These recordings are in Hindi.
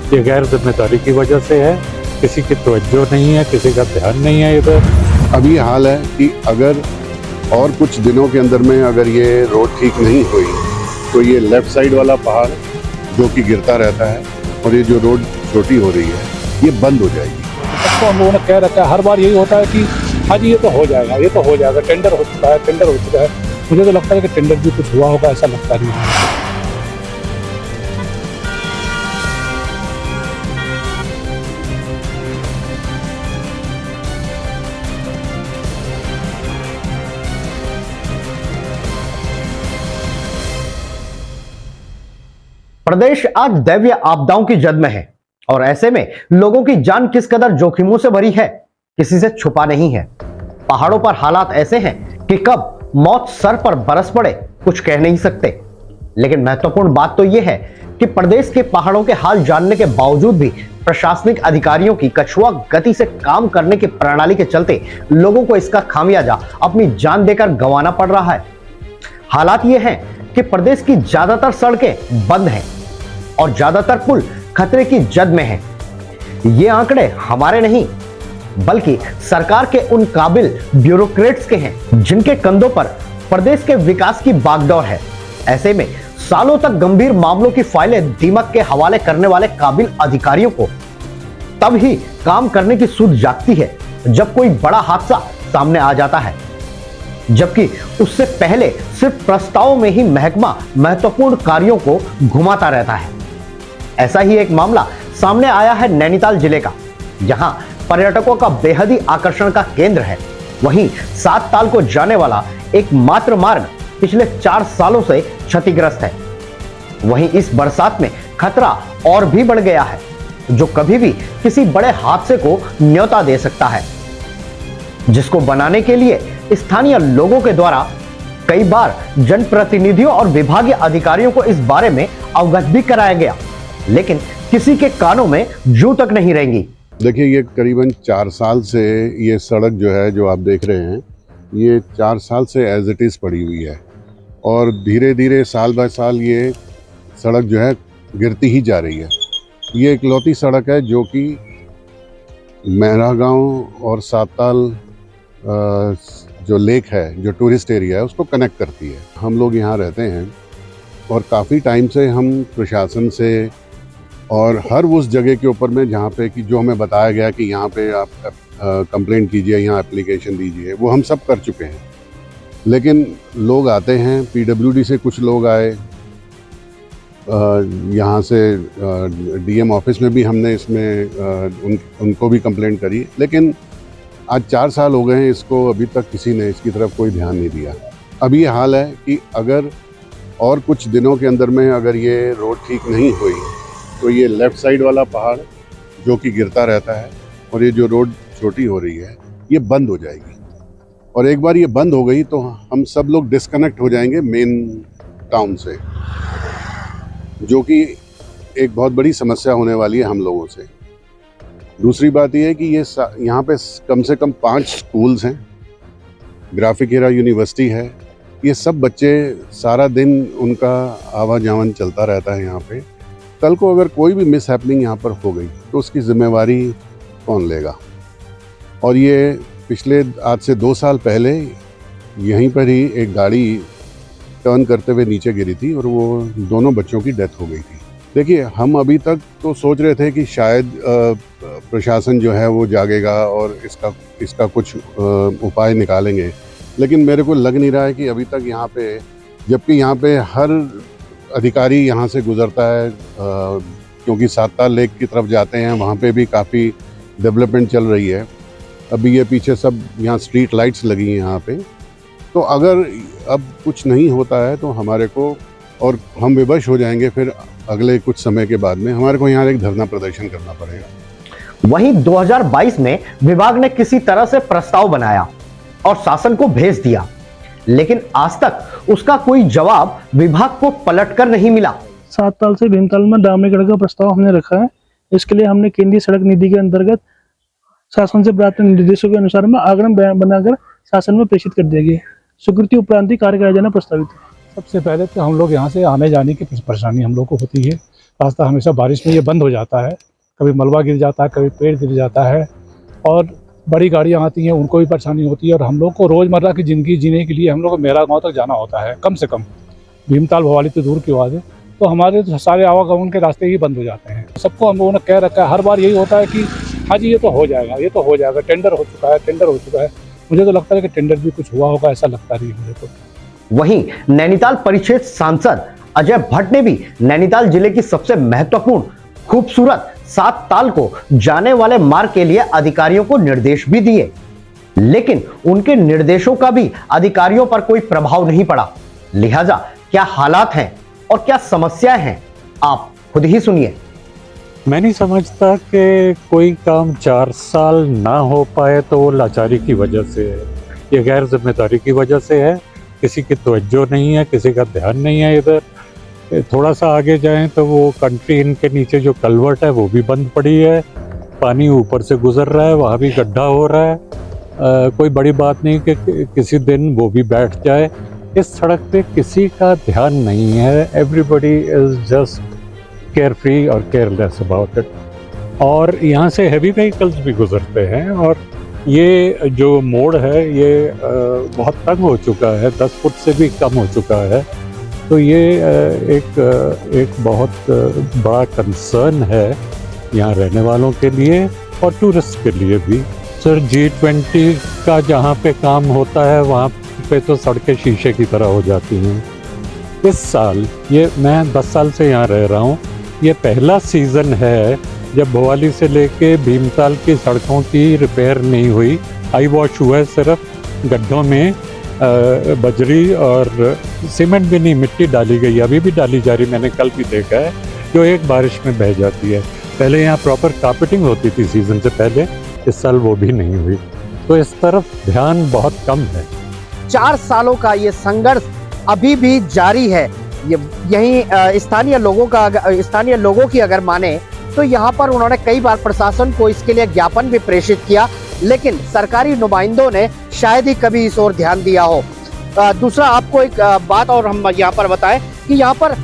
ये गैर जिम्मेदारी की वजह से है, किसी की तवज्जो नहीं है, किसी का ध्यान नहीं है इधर। अभी हाल है कि अगर और कुछ दिनों के अंदर में अगर ये रोड ठीक नहीं हुई तो ये लेफ्ट साइड वाला पहाड़ जो कि गिरता रहता है और ये जो रोड छोटी हो रही है ये बंद हो जाएगी। सबको हम लोगों ने कह रखा है, हर बार यही होता है कि हाँ जी ये तो हो जाएगा, ये तो हो जाएगा, टेंडर हो चुका है, टेंडर हो चुका है। मुझे तो लगता है कि टेंडर भी कुछ हुआ होगा, ऐसा लगता नहीं है। प्रदेश आज दैवीय आपदाओं की जद में है और ऐसे में लोगों की जान किस कदर जोखिमों से भरी है, किसी से छुपा नहीं है। पहाड़ों पर हालात ऐसे हैं कि कब मौत सर पर बरस पड़े कुछ कह नहीं सकते। लेकिन महत्वपूर्ण बात तो यह है कि प्रदेश के पहाड़ों के हाल जानने के बावजूद भी प्रशासनिक अधिकारियों की कछुआ गति से काम करने की प्रणाली के चलते लोगों को इसका खामियाजा अपनी जान देकर गंवाना पड़ रहा है। हालात ये हैं कि प्रदेश की ज्यादातर सड़कें बंद हैं और ज्यादातर पुल खतरे की जद में हैं। ये आंकड़े हमारे नहीं बल्कि सरकार के उन काबिल ब्यूरोक्रेट्स के हैं जिनके कंधों पर प्रदेश के विकास की बागडोर है। ऐसे में सालों तक गंभीर मामलों की फाइलें दीमक के हवाले करने वाले काबिल अधिकारियों को तब ही काम करने की सूझ जागती है जब कोई बड़ा हादसा सामने आ जाता है, जबकि उससे पहले सिर्फ प्रस्तावों में ही महकमा महत्वपूर्ण कार्यों को घुमाता रहता है। ऐसा ही एक मामला सामने आया है नैनीताल जिले का, जहां पर्यटकों का बेहद ही आकर्षण का केंद्र है। वहीं 7 ताल को जाने वाला एकमात्र मार्ग पिछले 4 सालों से क्षतिग्रस्त है। वहीं इस बरसात में खतरा और भी बढ़ गया है, जो कभी भी किसी बड़े हादसे को न्योता दे सकता है, जिसको बनाने के लिए स्थानीय लोगों के द्वारा कई बार जनप्रतिनिधियों और विभागीय अधिकारियों को इस बारे में अवगत भी कराया गया, लेकिन किसी के कानों में जू तक नहीं रहेंगी। देखिए, ये करीबन 4 साल से ये सड़क जो है जो आप देख रहे हैं ये 4 साल से एज इट इज़ पड़ी हुई है और धीरे धीरे साल बाय साल ये सड़क जो है गिरती ही जा रही है। ये इकलौती सड़क है जो कि मेहरा गांव और 7 ताल जो लेक है, जो टूरिस्ट एरिया है, उसको कनेक्ट करती है। हम लोग यहाँ रहते हैं और काफ़ी टाइम से हम प्रशासन से और हर उस जगह के ऊपर में जहाँ पे कि जो हमें बताया गया कि यहाँ पे आप कंप्लेंट कीजिए, यहाँ एप्लीकेशन दीजिए, वो हम सब कर चुके हैं। लेकिन लोग आते हैं, पीडब्ल्यूडी से कुछ लोग आए, यहाँ से डीएम ऑफिस में भी हमने इसमें उनको भी कंप्लेंट करी, लेकिन आज 4 साल हो गए हैं इसको, अभी तक किसी ने इसकी तरफ कोई ध्यान नहीं दिया। अभी ये हाल है कि अगर और कुछ दिनों के अंदर में अगर ये रोड ठीक नहीं हुई तो ये लेफ़्ट साइड वाला पहाड़ जो कि गिरता रहता है और ये जो रोड छोटी हो रही है ये बंद हो जाएगी। और एक बार ये बंद हो गई तो हम सब लोग डिस्कनेक्ट हो जाएंगे मेन टाउन से, जो कि एक बहुत बड़ी समस्या होने वाली है हम लोगों से। दूसरी बात यह है कि ये यहाँ पे कम से कम 5 स्कूल्स हैं, ग्राफिक हीरा यूनिवर्सिटी है। ये सब बच्चे सारा दिन उनका आवाजावन चलता रहता है यहाँ पे। कल को अगर कोई भी मिस हैपनिंग यहाँ पर हो गई तो उसकी जिम्मेवारी कौन लेगा? और ये पिछले आज से 2 साल पहले यहीं पर ही एक गाड़ी टर्न करते हुए नीचे गिरी थी और वो दोनों बच्चों की डेथ हो गई थी। देखिए, हम अभी तक तो सोच रहे थे कि शायद प्रशासन जो है वो जागेगा और इसका कुछ उपाय निकालेंगे, लेकिन मेरे को लग नहीं रहा है कि अभी तक यहाँ पे, जबकि यहाँ पे हर अधिकारी यहाँ से गुजरता है, क्योंकि 7 ताल लेक की तरफ जाते हैं, वहाँ पे भी काफ़ी डेवलपमेंट चल रही है। अभी ये पीछे सब यहाँ स्ट्रीट लाइट्स लगी हैं यहाँ पे। तो अगर अब कुछ नहीं होता है तो हमारे को, और हम विवश हो जाएंगे, फिर अगले कुछ समय के बाद में हमारे को यहाँ एक धरना प्रदर्शन करना पड़ेगा। वहीं 2022 में विभाग ने किसी तरह से प्रस्ताव बनाया और शासन को भेज दिया, लेकिन आज तक उसका कोई जवाब विभाग को पलटकर नहीं मिला। 7 ताल से भीमताल में डामरीकरण का प्रस्ताव हमने रखा है। इसके लिए हमने केंद्रीय सड़क निधि के अंतर्गत शासन से प्राप्त निर्देशों के अनुसार में आगम बनाकर शासन में प्रेषित कर देंगे। स्वीकृति उपरांत ही कार्य कराया जाना प्रस्तावित है। सबसे पहले तो हम लोग यहाँ से आने जाने की परेशानी हम लोग को होती है, रास्ता हमेशा बारिश में ये बंद हो जाता है, कभी मलबा गिर जाता है, कभी पेड़ गिर जाता है और बड़ी गाड़ियाँ आती हैं, उनको भी परेशानी होती है। और हम लोग को रोज़मर्रा की ज़िंदगी जीने के लिए हम लोग को मेरा गाँव तक जाना होता है, कम से कम भीमताल भवाली तो दूर की बात है। तो हमारे तो सारे आवागमन के रास्ते ही बंद हो जाते हैं। सबको हम लोगों ने कह रखा है, हर बार यही होता है कि हाँ जी ये तो हो जाएगा, ये तो हो जाएगा, टेंडर हो चुका है। मुझे तो लगता है कि टेंडर भी कुछ हुआ होगा, ऐसा लगता नहीं मुझे तो। वहीं नैनीताल परिक्षेत्र सांसद अजय भट्ट ने भी नैनीताल जिले की सबसे महत्वपूर्ण खूबसूरत 7 ताल को जाने वाले मार्ग के लिए अधिकारियों को निर्देश भी दिए, लेकिन उनके निर्देशों का भी अधिकारियों पर कोई प्रभाव नहीं पड़ा। लिहाजा क्या हालात हैं और क्या समस्याएं हैं, आप खुद ही सुनिए। मैं नहीं समझता कि कोई काम 4 साल ना हो पाए तो वो लाचारी की वजह से है, ये गैर जिम्मेदारी की वजह से है। किसी की तवज्जो नहीं है, किसी का ध्यान नहीं है। इधर थोड़ा सा आगे जाएं तो वो कंट्री इनके नीचे जो कलवर्ट है वो भी बंद पड़ी है, पानी ऊपर से गुजर रहा है, वहाँ भी गड्ढा हो रहा है। कोई बड़ी बात नहीं कि किसी दिन वो भी बैठ जाए। इस सड़क पे किसी का ध्यान नहीं है, everybody is just care free और केयरलेस अबाउट इट। और यहाँ से हैवी व्हीकल्स भी गुजरते हैं और ये जो मोड़ है ये बहुत तंग हो चुका है, 10 फुट से भी कम हो चुका है। तो ये एक बहुत बड़ा कंसर्न है यहाँ रहने वालों के लिए और टूरिस्ट के लिए भी। सर G20 का जहाँ पे काम होता है वहाँ पे तो सड़कें शीशे की तरह हो जाती हैं। इस साल ये मैं 10 साल से यहाँ रह रहा हूँ, ये पहला सीज़न है जब भवाली से लेके भीमताल की सड़कों की रिपेयर नहीं हुई। आई वॉश हुआ है, सिर्फ गड्ढों में बजरी और सीमेंट भी नहीं, मिट्टी डाली गई, अभी भी डाली जा रही, मैंने कल भी देखा है, जो एक बारिश में बह जाती है। पहले यहाँ प्रॉपर कार्पेटिंग होती थी सीज़न से पहले, इस साल वो भी नहीं हुई। तो इस तरफ ध्यान बहुत कम है। 4 सालों का ये संघर्ष अभी भी जारी है। यही स्थानीय लोगों की अगर माने तो यहाँ पर उन्होंने कई बार प्रशासन को इसके लिए ज्ञापन भी प्रेषित किया, लेकिन सरकारी नुमाइंदों ने शायद ही कभी इस ओर ध्यान दिया हो। दूसरा आपको एक बात और हम यहाँ पर बताएं कि यहाँ पर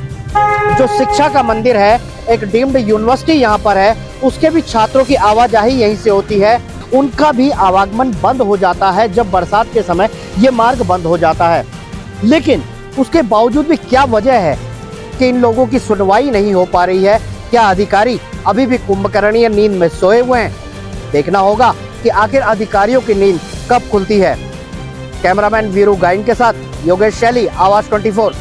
जो शिक्षा का मंदिर है, एक डीम्ड यूनिवर्सिटी यहाँ पर है, उसके भी छात्रों की आवाजाही यहीं से होती है। उनका भी आवागमन बंद हो जाता है जब बरसात के समय ये मार्ग बंद हो जाता है। लेकिन उसके बावजूद भी क्या वजह है कि इन लोगों की सुनवाई नहीं हो पा रही है? क्या अधिकारी अभी भी कुंभकर्णीय नींद में सोए हुए हैं? देखना होगा कि आखिर अधिकारियों की नींद कब खुलती है। कैमरामैन वीरू गाइन के साथ योगेश शैली, आवाज 24।